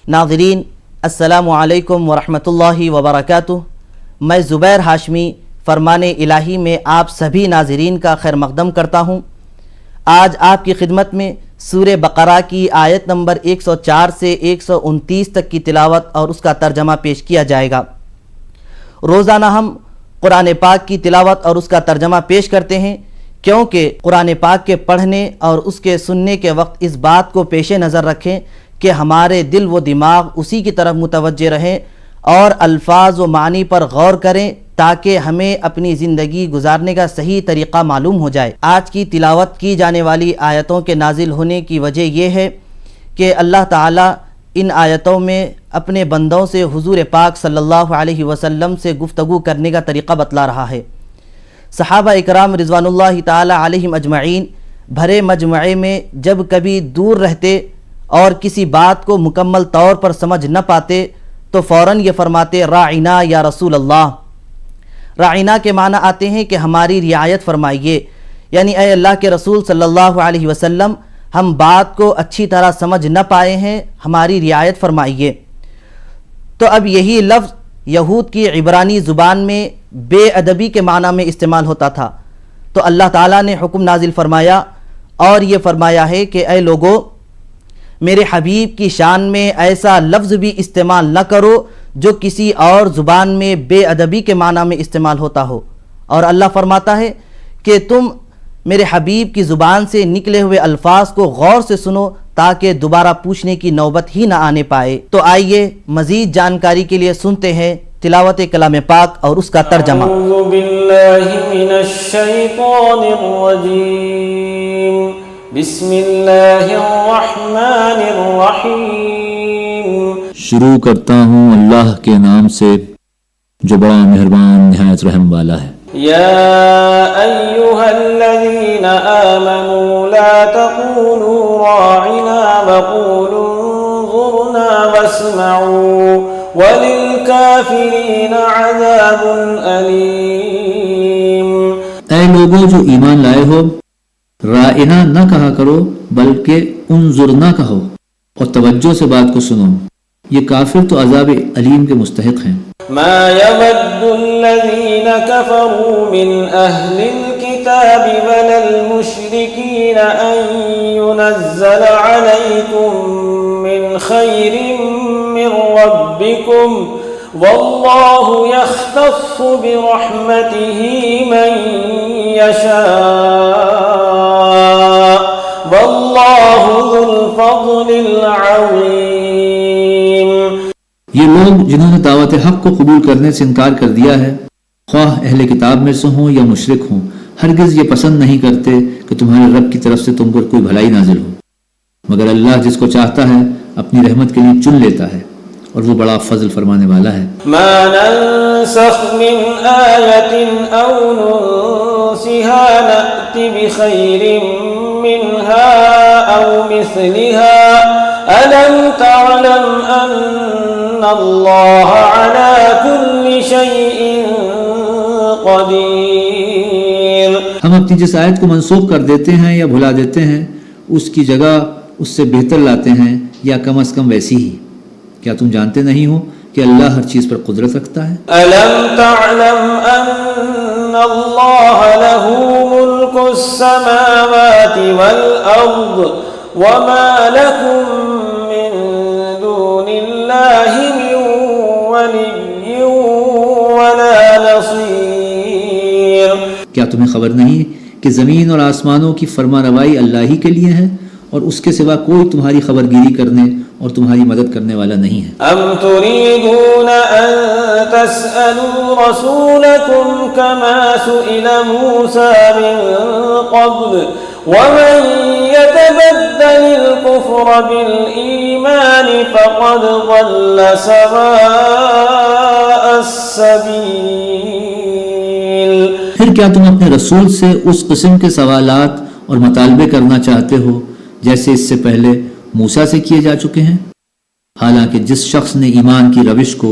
ناظرین السلام علیکم ورحمۃ اللہ وبرکاتہ۔ میں زبیر ہاشمی فرمان الہی میں آپ سبھی ناظرین کا خیر مقدم کرتا ہوں۔ آج آپ کی خدمت میں سورہ بقرہ کی آیت نمبر 104 سے 129 تک کی تلاوت اور اس کا ترجمہ پیش کیا جائے گا۔ روزانہ ہم قرآن پاک کی تلاوت اور اس کا ترجمہ پیش کرتے ہیں، کیونکہ قرآن پاک کے پڑھنے اور اس کے سننے کے وقت اس بات کو پیش نظر رکھیں کہ ہمارے دل و دماغ اسی کی طرف متوجہ رہیں اور الفاظ و معنی پر غور کریں تاکہ ہمیں اپنی زندگی گزارنے کا صحیح طریقہ معلوم ہو جائے۔ آج کی تلاوت کی جانے والی آیتوں کے نازل ہونے کی وجہ یہ ہے کہ اللہ تعالیٰ ان آیتوں میں اپنے بندوں سے حضور پاک صلی اللہ علیہ وسلم سے گفتگو کرنے کا طریقہ بتلا رہا ہے۔ صحابہ اکرام رضوان اللہ تعالی علیہم اجمعین بھرے مجمعے میں جب کبھی دور رہتے اور کسی بات کو مکمل طور پر سمجھ نہ پاتے تو فوراً یہ فرماتے راعنا یا رسول اللہ۔ راعنا کے معنی آتے ہیں کہ ہماری رعایت فرمائیے، یعنی اے اللہ کے رسول صلی اللہ علیہ وسلم ہم بات کو اچھی طرح سمجھ نہ پائے ہیں، ہماری رعایت فرمائیے۔ تو اب یہی لفظ یہود کی عبرانی زبان میں بے ادبی کے معنی میں استعمال ہوتا تھا، تو اللہ تعالیٰ نے حکم نازل فرمایا اور یہ فرمایا ہے کہ اے لوگو، میرے حبیب کی شان میں ایسا لفظ بھی استعمال نہ کرو جو کسی اور زبان میں بے ادبی کے معنی میں استعمال ہوتا ہو۔ اور اللہ فرماتا ہے کہ تم میرے حبیب کی زبان سے نکلے ہوئے الفاظ کو غور سے سنو تاکہ دوبارہ پوچھنے کی نوبت ہی نہ آنے پائے۔ تو آئیے مزید جانکاری کے لیے سنتے ہیں تلاوت کلام پاک اور اس کا ترجمہ۔ اعوذ باللہ من الشیطان الرجیم، بسم اللہ الرحمن الرحیم۔ شروع کرتا ہوں اللہ کے نام سے جو بڑا مہربان نہایت رحم والا ہے۔ یا ایہا الذین آمنوا لا تقولوا راعنا وقولوا انظرنا واسمعوا وللکافرین عذاب علیم۔ اے لوگوں جو ایمان لائے ہو، رائنا نہ کہا کرو بلکہ انظرنا کہو اور توجہ سے بات کو سنو، یہ کافر تو عذاب علیم کے مستحق ہیں۔ ما يود الذين كفروا من أهل الكتاب ولا المشركين أن ينزل عليكم من خير من ربكم والله يختص برحمته من يشاء والله ذو الفضل العظيم۔ یہ لوگ جنہوں نے دعوت حق کو قبول کرنے سے انکار کر دیا ہے، خواہ اہل کتاب میں سے ہوں یا مشرک ہوں، ہرگز یہ پسند نہیں کرتے کہ تمہارے رب کی طرف سے تم پر کوئی بھلائی نازل ہو، مگر اللہ جس کو چاہتا ہے اپنی رحمت کے لیے چن لیتا ہے اور وہ بڑا فضل فرمانے والا ہے۔ ما ننسخ من آیت او ننسها نأت بخیر منها او مثلها ألم تعلم أن الله على كل شيء قدير۔ ہم اپنی جس آیت کو منسوخ کر دیتے ہیں یا بھلا دیتے ہیں اس کی جگہ اس سے بہتر لاتے ہیں یا کم از کم ویسی ہی۔ کیا تم جانتے نہیں ہو کہ اللہ ہر چیز پر قدرت رکھتا ہے؟ ألم تعلم أن الله له ملك السماوات والأرض وما لكم من دون الله من ولي ولا نصير۔ کیا تمہیں خبر نہیں کہ زمین اور آسمانوں کی فرما روائی اللہ ہی کے لیے ہے اور اس کے سوا کوئی تمہاری خبر گیری کرنے اور تمہاری مدد کرنے والا نہیں ہے؟ ام تريدون ان تسألوا رسولكم كما سئل موسى من قبل ومن يتبدل الكفر بالإيمان فقد ضل سواء السبيل۔ پھر کیا تم اپنے رسول سے اس قسم کے سوالات اور مطالبے کرنا چاہتے ہو جیسے اس سے پہلے موسیٰ سے کیے جا چکے ہیں؟ حالانکہ جس شخص نے ایمان کی روش کو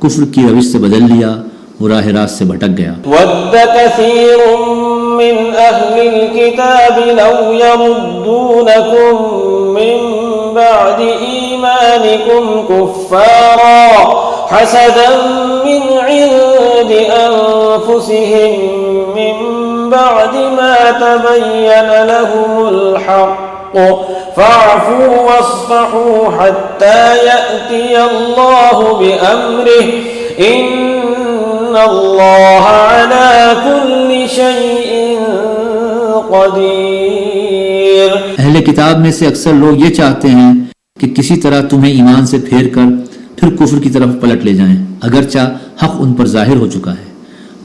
کفر کی روش سے بدل لیا وہ راہ راست سے بھٹک گیا۔ وَدَّ كَثِيرٌ من أهل الكتاب لو يردونكم من بعد إيمانكم كفارا حسدا من عند أنفسهم من بعد ما تبين لهم الحق فاعفوا واصفحوا حتى يأتي الله بأمره إن الله على كل شيء قدیر۔ اہل کتاب میں سے اکثر لوگ یہ چاہتے ہیں کہ کسی طرح تمہیں ایمان سے پھیر کر پھر کفر کی طرف پلٹ لے جائیں، اگرچہ حق ان پر ظاہر ہو چکا ہے،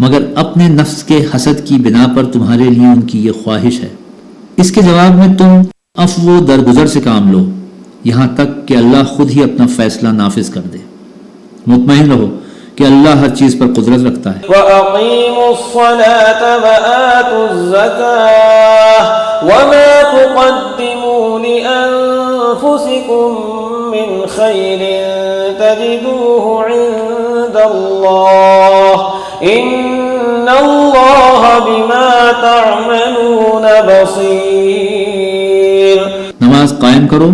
مگر اپنے نفس کے حسد کی بنا پر تمہارے لیے ان کی یہ خواہش ہے۔ اس کے جواب میں تم عفو و درگزر سے کام لو یہاں تک کہ اللہ خود ہی اپنا فیصلہ نافذ کر دے۔ مطمئن رہو کہ اللہ ہر چیز پر قدرت رکھتا ہے۔ وَأَقِيمُوا الصَّلَاةَ وَآتُوا الزَّكَاةَ وَمَا تُقَدِّمُوا لِأَنفُسِكُم مِّنْ خَيْرٍ تَجِدُوهُ عِندَ اللَّهِ إِنَّ اللَّهَ بِمَا تَعْمَلُونَ بَصِيرٌ۔ نماز قائم کرو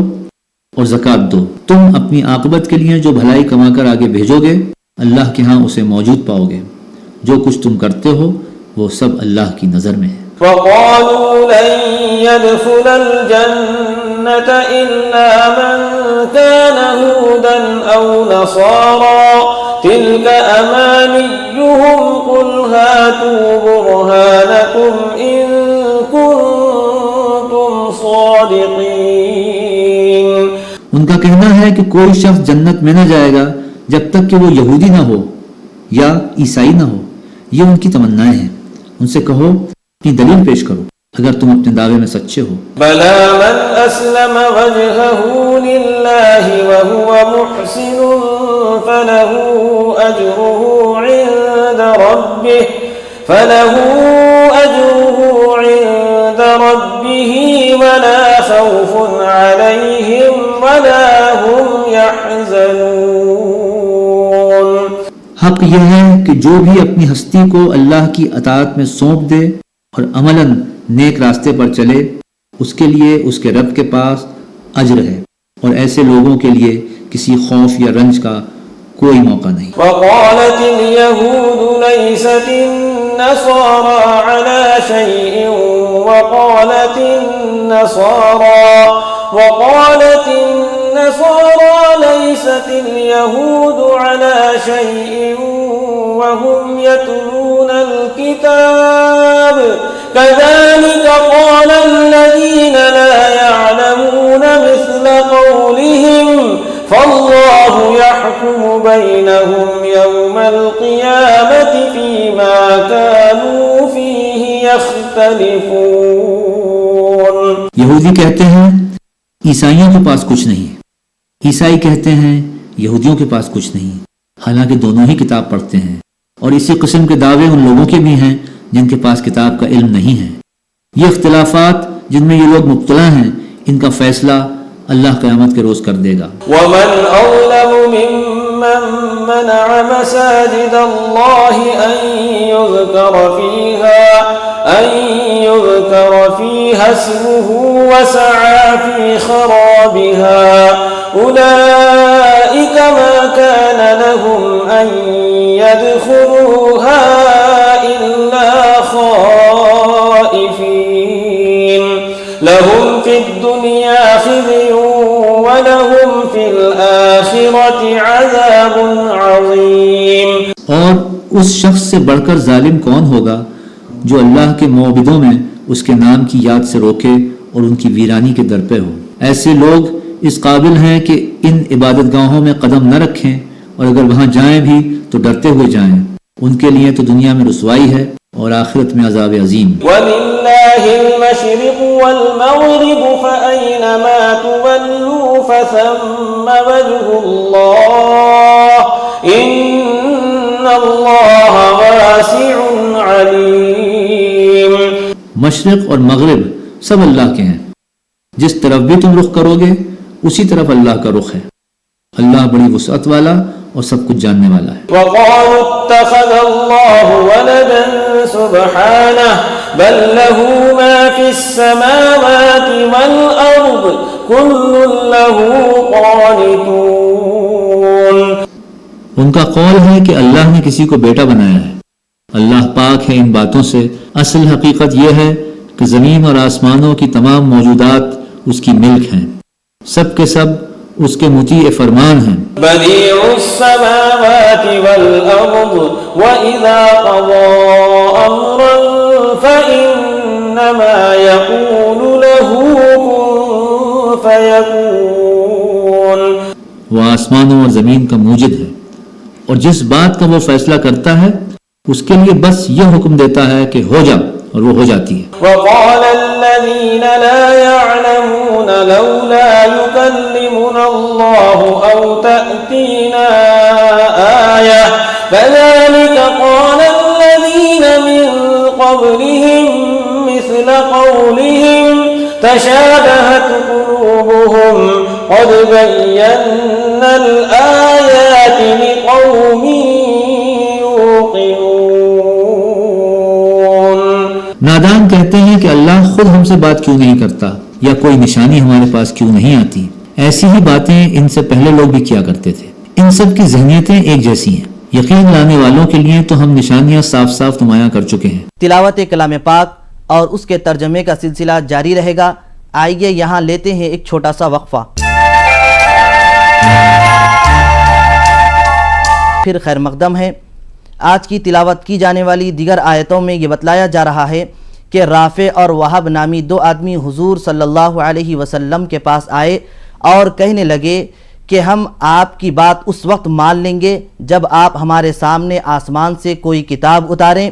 اور زکوٰۃ دو، تم اپنی عاقبت کے لیے جو بھلائی کما کر آگے بھیجو گے اللہ کے ہاں اسے موجود پاؤ گے، جو کچھ تم کرتے ہو وہ سب اللہ کی نظر میں ہے۔ وَقَالُوا لَن يَدْخُلَ الْجَنَّةَ إِلَّا مَن كَانَ هُودًا أَوْ نَصَارَىٰ تِلْكَ أَمَانِيُّهُمْ قُلْ هَاتُوا بُرْهَانَكُمْ إِن كُنتُمْ صَادِقِينَ۔ ان کا کہنا ہے کہ کوئی شخص جنت میں نہ جائے گا جب تک کہ وہ یہودی نہ ہو یا عیسائی نہ ہو، یہ ان کی تمنائیں ہیں۔ ان سے کہو اپنی دلیل پیش کرو اگر تم اپنے دعوے میں سچے ہو۔ بَلَىٰ مَنْ أَسْلَمَ وَجْهَهُ لِلَّهِ وَهُوَ مُحْسِنٌ فَلَهُ أَجْرُهُ عِندَ رَبِّهِ وَلَا خَوْفٌ عَلَيْهِمْ وَلَا هُمْ يَحْزَنُونَ۔ حق یہ ہے کہ جو بھی اپنی ہستی کو اللہ کی اطاعت میں سونپ دے اور عملاً نیک راستے پر چلے، اس کے لیے اس کے رب کے پاس اجر ہے، اور ایسے لوگوں کے لیے کسی خوف یا رنج کا کوئی موقع نہیں۔ وقالت اليهود ليست النصارى على شيء وقالت النصارى ليست اليهود على شيء وهم يتلون الكتاب كذلك قال الذين لا يعلمون مثل قولهم فالله يحكم بينهم يوم القيامة فيما كانوا فيه يختلفون۔ یہودی کہتے ہیں عیسائیوں کے پاس کچھ نہیں، عیسائی کہتے ہیں یہودیوں کے پاس کچھ نہیں، حالانکہ دونوں ہی کتاب پڑھتے ہیں، اور اسی قسم کے دعوے ان لوگوں کے بھی ہیں جن کے پاس کتاب کا علم نہیں ہے۔ یہ اختلافات جن میں یہ لوگ مبتلا ہیں، ان کا فیصلہ اللہ قیامت کے روز کر دے گا۔ ومن أظلم ممن منع مساجد الله أن يذكر فيها اسمه وسعى في خرابها أولئك ما كان لهم أن يدخلوها إلا خائفين لهم في الدنيا خزي ولهم في الآخرة عذاب عظيم۔ اور اس شخص سے بڑھ کر ظالم کون ہوگا جو اللہ کے معبودوں میں اس کے نام کی یاد سے روکے اور ان کی ویرانی کے در پہ ہو۔ ایسے لوگ اس قابل ہیں کہ ان عبادت گاہوں میں قدم نہ رکھیں، اور اگر وہاں جائیں بھی تو ڈرتے ہوئے جائیں۔ ان کے لیے تو دنیا میں رسوائی ہے اور آخرت میں عذاب عظیم۔ وَلِلَّهِ الْمَشْرِقُ وَالْمَغْرِبُ فَأَيْنَمَا تُوَلُّوا فَثَمَّ وَجْهُ اللَّهِ إِنَّ اللَّهَ وَاسِعٌ عَلِيمٌ۔ مشرق اور مغرب سب اللہ کے ہیں، جس طرف بھی تم رخ کرو گے اسی طرف اللہ کا رخ ہے، اللہ بڑی وسعت والا اور سب کچھ جاننے والا ہے۔ وَقَالُوا اتَّخَذَ اللَّهُ وَلَدًا سُبْحَانَهُ بل له ما في السماوات والأرض كل له قانتون. ان کا قول ہے کہ اللہ نے کسی کو بیٹا بنایا ہے. اللہ پاک ہے ان باتوں سے. اصل حقیقت یہ ہے کہ زمین اور آسمانوں کی تمام موجودات اس کی ملک ہیں، سب کے سب اس کے مطیع فرمان ہیں. بديع السماوات والأرض وإذا قضى أمرا فإنما يقول له كن فيكون. وہ آسمانوں اور زمین کا موجد ہے، اور جس بات کا وہ فیصلہ کرتا ہے اس کے لیے بس یہ حکم دیتا ہے کہ ہو جا، اور وہ ہو جاتی ہے. وقال الذين لا يعلمون لولا يكلمنا الله أو تأتينا آية كذلك قال الذين من قبلهم مثل قولهم تشابهت قلوبهم قد بينا الآيات لقوم يوقنون. نادان کہتے ہیں کہ اللہ خود ہم سے بات کیوں نہیں کرتا، یا کوئی نشانی ہمارے پاس کیوں نہیں آتی. ایسی ہی باتیں ان سے پہلے لوگ بھی کیا کرتے تھے. ان سب کی ذہنیتیں ایک جیسی ہیں. یقین لانے والوں کے لیے تو ہم نشانیاں صاف صاف نمایاں کر چکے ہیں. تلاوت کلام پاک اور اس کے ترجمے کا سلسلہ جاری رہے گا. آئیے یہاں لیتے ہیں ایک چھوٹا سا وقفہ. پھر خیر مقدم ہے. آج کی تلاوت کی جانے والی دیگر آیتوں میں یہ بتلایا جا رہا ہے کہ رافع اور وہب نامی دو آدمی حضور صلی اللہ علیہ وسلم کے پاس آئے اور کہنے لگے کہ ہم آپ کی بات اس وقت مان لیں گے جب آپ ہمارے سامنے آسمان سے کوئی کتاب اتاریں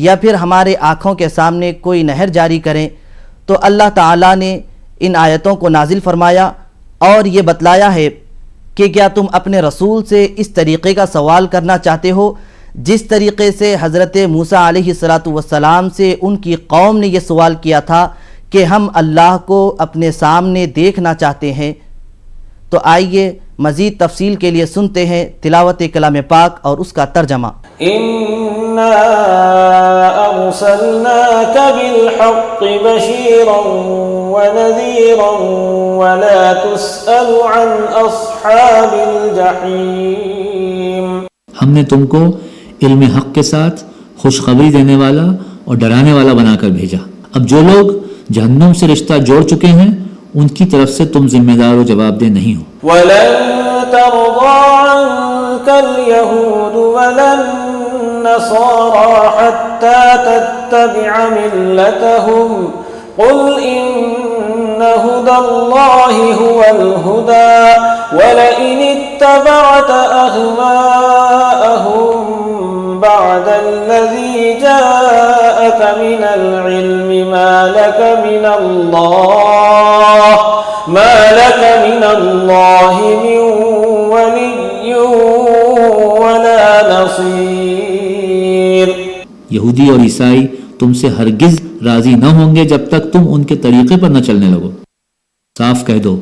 یا پھر ہمارے آنکھوں کے سامنے کوئی نہر جاری کریں. تو اللہ تعالیٰ نے ان آیتوں کو نازل فرمایا اور یہ بتلایا ہے کہ کیا تم اپنے رسول سے اس طریقے کا سوال کرنا چاہتے ہو جس طریقے سے حضرت موسیٰ علیہ السلام سے ان کی قوم نے یہ سوال کیا تھا کہ ہم اللہ کو اپنے سامنے دیکھنا چاہتے ہیں. تو آئیے مزید تفصیل کے لیے سنتے ہیں تلاوت کلام پاک اور اس کا ترجمہ. إنا أرسلناك بالحق بشيرا ونذيرا ولا تسأل عن أصحاب الجحيم. ہم نے تم کو علم حق کے ساتھ خوشخبری دینے والا اور ڈرانے والا بنا کر بھیجا. اب جو لوگ جہنم سے رشتہ جوڑ چکے ہیں ان کی طرف سے تم ذمہ دار و جواب دہ نہیں ہو. وَلَن تَرْضَىٰ عَنكَ الْيَهُودُ وَلَا النَّصَارَىٰ حَتَّىٰ تَتَّبِعَ مِلَّتَهُمْ قُلْ إِنَّ هُدَى اللَّهِ هُوَ الْهُدَىٰ وَلَئِنِ اتَّبَعْتَ أَهْوَاءَهُم بعد الذي جاءك من العلم ما لك من الله من ولي ولا نصير. یہودی اور عیسائی تم سے ہرگز راضی نہ ہوں گے جب تک تم ان کے طریقے پر نہ چلنے لگو. صاف کہہ دو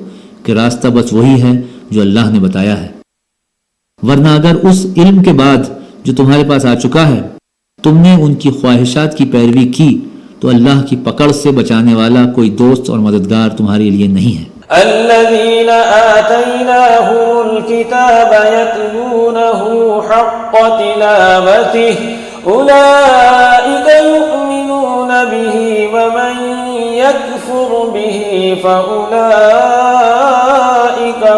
کہ راستہ بس وہی ہے جو اللہ نے بتایا ہے، ورنہ اگر اس علم کے بعد جو تمہارے پاس آ چکا ہے تم نے ان کی خواہشات کی پیروی کی تو اللہ کی پکڑ سے بچانے والا کوئی دوست اور مددگار تمہارے لیے نہیں ہے. الذين آتيناهم الكتاب يتلونه حق تلاوته أولئك يؤمنون به ومن يكفر به فأولئك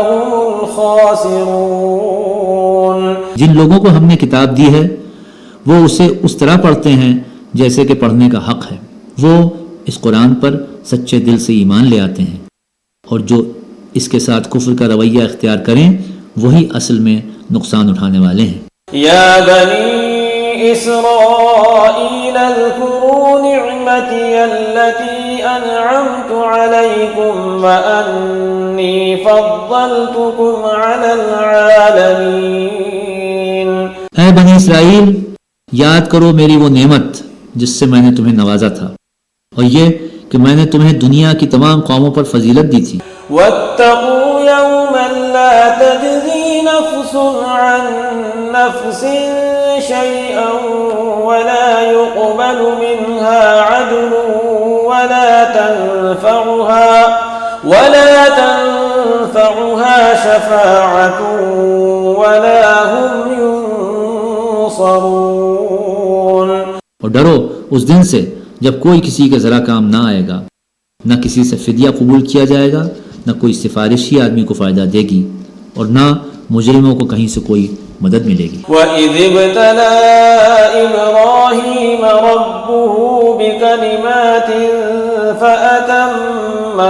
هم الخاسرون. جن لوگوں کو ہم نے کتاب دی ہے وہ اسے اس طرح پڑھتے ہیں جیسے کہ پڑھنے کا حق ہے. وہ اس قرآن پر سچے دل سے ایمان لے آتے ہیں، اور جو اس کے ساتھ کفر کا رویہ اختیار کریں وہی اصل میں نقصان اٹھانے والے ہیں. یا بنی اسرائیل اذکروا نعمتی التي انعمت علیکم وانی فضلتکم علی العالمین. اے بنی اسرائیل، یاد کرو میری وہ نعمت جس سے میں نے تمہیں نوازا تھا، اور یہ کہ میں نے تمہیں دنیا کی تمام قوموں پر فضیلت دی تھی. وَاتَّقُوا يَوْمًا لَا تَجْزِي نَفْسٌ عَن نَّفْسٍ شَيْئًا ولا يقبل منها عدل ولا تنفعها شفاعة ولا هم ينصرون. اور ڈرو اس دن سے جب کوئی کسی کا ذرا کام نہ آئے گا، نہ کسی سے فدیہ قبول کیا جائے گا، نہ کوئی سفارشی آدمی کو فائدہ دے گی، اور نہ مجرموں کو کہیں سے کوئی مدد ملے گی. وَإِذِ ابْتَلَى إِبْرَاهِيمَ رَبُّهُ بِكَلِمَاتٍ فَأَتَمَّهُنَّ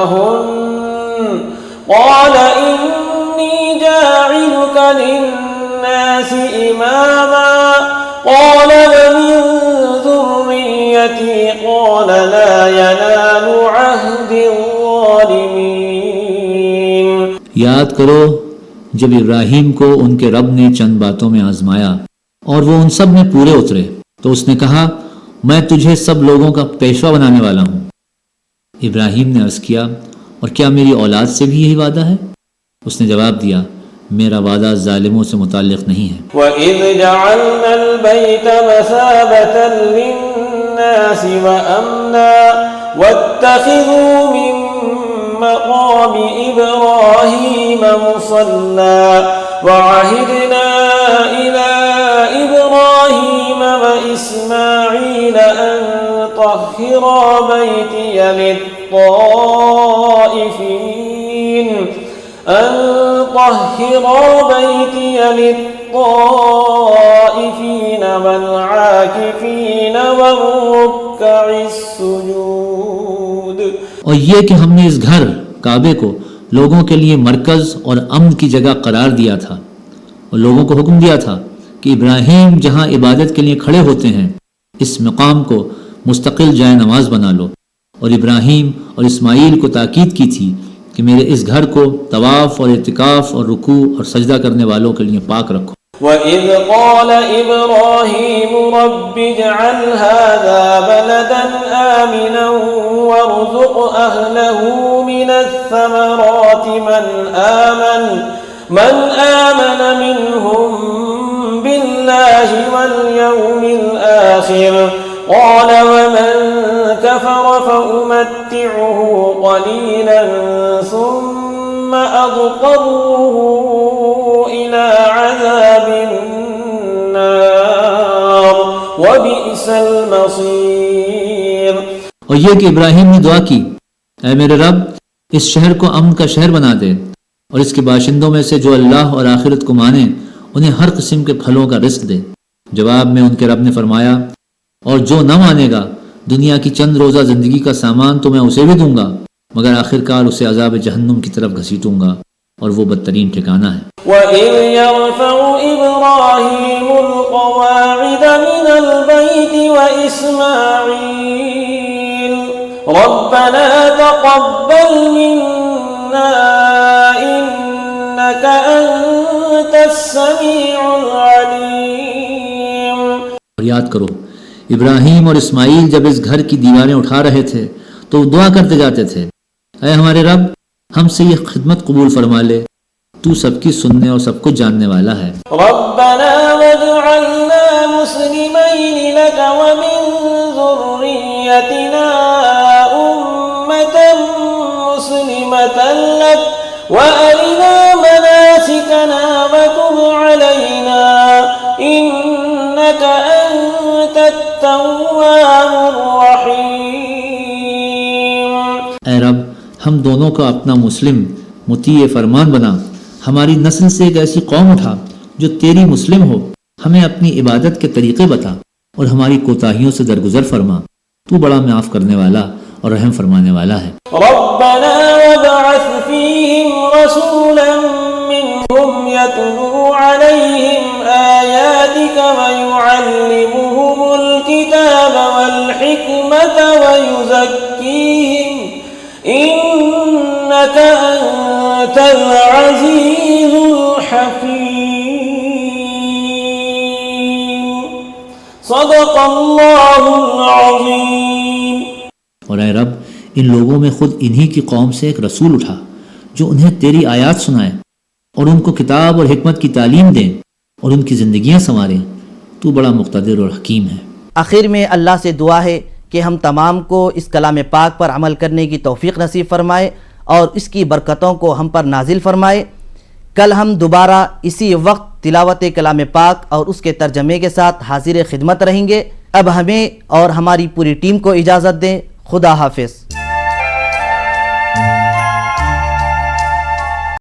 قَالَ إِنِّي جَاعِلُكَ لِلنَّاسِ إِمَامًا قَالَ وَمِن ذُرِّيَّتِي قَالَ لَا يَنَالُ عَهْدِ الظَّالِمِينَ. یاد کرو جب ابراہیم کو ان کے رب نے چند باتوں میں آزمایا اور وہ ان سب میں پورے اترے تو اس نے کہا میں تجھے سب لوگوں کا پیشوا بنانے والا ہوں. ابراہیم نے عرض کیا اور کیا میری اولاد سے بھی یہی وعدہ ہے؟ اس نے جواب دیا میرا وعدہ ظالموں سے متعلق نہیں ہے. وَإِذْ جَعَلْنَا الْبَيْتَ مَثَابَةً لِلنَّاسِ وَأَمْنًا وَاتَّخِذُوا مِن مَّقَامِ إِبْرَاهِيمَ مُصَلًّى وَعَهِدْنَا إِلَىٰ إِبْرَاهِيمَ وَإِسْمَاعِيلَ أَن طَهِّرَا بَيْتِيَ لِلطَّائِفِينَ وَالْعَاكِفِينَ وَالرُّكَّعِ السُّجُودِ. اور یہ کہ ہم نے اس گھر کعبے کو لوگوں کے لیے مرکز اور امن کی جگہ قرار دیا تھا اور لوگوں کو حکم دیا تھا کہ ابراہیم جہاں عبادت کے لیے کھڑے ہوتے ہیں اس مقام کو مستقل جائے نماز بنا لو، اور ابراہیم اور اسماعیل کو تاکید کی تھی کہ میرے اس گھر کو طواف اور اعتکاف اور رکوع اور سجدہ کرنے والوں کے لیے پاک رکھو. وَإِذْ قَالَ إِبْرَاهِيمُ رَبِّ اجْعَلْ هَٰذَا بَلَدًا آمِنًا وَارْزُقْ أَهْلَهُ مِنَ الثَّمَرَاتِ مَنْ آمَنَ مِنْهُم بِاللَّهِ وَالْيَوْمِ الْآخِرِ قَالَ وَمَن كَفَرَ فَأُمَتِّعُهُ قَلِيلًا ثُمَّ أَضْطَرُّهُ إِلَىٰ عَذَابِ النَّارِ وَبِئْسَ الْمَصِيرُ. اور یہ کہ ابراہیم نے دعا کی اے میرے رب اس شہر کو امن کا شہر بنا دے اور اس کے باشندوں میں سے جو اللہ اور آخرت کو مانے انہیں ہر قسم کے پھلوں کا رزق دے. جواب میں ان کے رب نے فرمایا اور جو نہ مانے گا دنیا کی چند روزہ زندگی کا سامان تو میں اسے بھی دوں گا مگر آخرکار اسے عذاب جہنم کی طرف گھسیٹوں گا اور وہ بدترین ٹھکانہ ہے. وَإِذْ يَرْفَعُ إِبْرَاهِيمُ الْقَوَاعِدَ مِنَ الْبَيْتِ وَإِسْمَاعِيلُ رَبَّنَا تَقَبَّلْ مِنَّا إِنَّكَ أَنتَ السَّمِيعُ الْعَلِيمُ. اور یاد کرو ابراہیم اور اسماعیل جب اس گھر کی دیواریں اٹھا رہے تھے تو وہ دعا کرتے جاتے تھے اے ہمارے رب ہم سے یہ خدمت قبول فرما لے، تو سب کی سننے اور سب کچھ جاننے والا ہے. ربنا واجعلنا مسلمین لک ومن ذریتنا أمة مسلمة لک وأرنا مناسکنا وتب علینا إنك أنت التواب الرحیم. اے رب ہم دونوں کا اپنا مسلم مطیع فرمان بنا، ہماری نسل سے ایک ایسی قوم اٹھا جو تیری مسلم ہو، ہمیں اپنی عبادت کے طریقے بتا اور ہماری کوتاہیوں سے درگزر فرما، تو بڑا معاف کرنے والا اور رحم فرمانے والا ہے. ربنا وابعث فيهم رسولا منهم يتلو عليهم آياتك ويعلمهم الكتاب والحكمة ويزكيهم إنك أنت العزيز الحكيم. صدق الله العظيم. اور اے رب ان لوگوں میں خود انہی کی قوم سے ایک رسول اٹھا جو انہیں تیری آیات سنائے اور ان کو کتاب اور حکمت کی تعلیم دیں اور ان کی زندگیاں سنواریں، تو بڑا مقتدر اور حکیم ہے. آخر میں اللہ سے دعا ہے کہ ہم تمام کو اس کلام پاک پر عمل کرنے کی توفیق نصیب فرمائے اور اس کی برکتوں کو ہم پر نازل فرمائے۔ کل ہم دوبارہ اسی وقت تلاوت کلام پاک اور اس کے ترجمے کے ساتھ حاضر خدمت رہیں گے۔ اب ہمیں اور ہماری پوری ٹیم کو اجازت دیں۔ خدا حافظ۔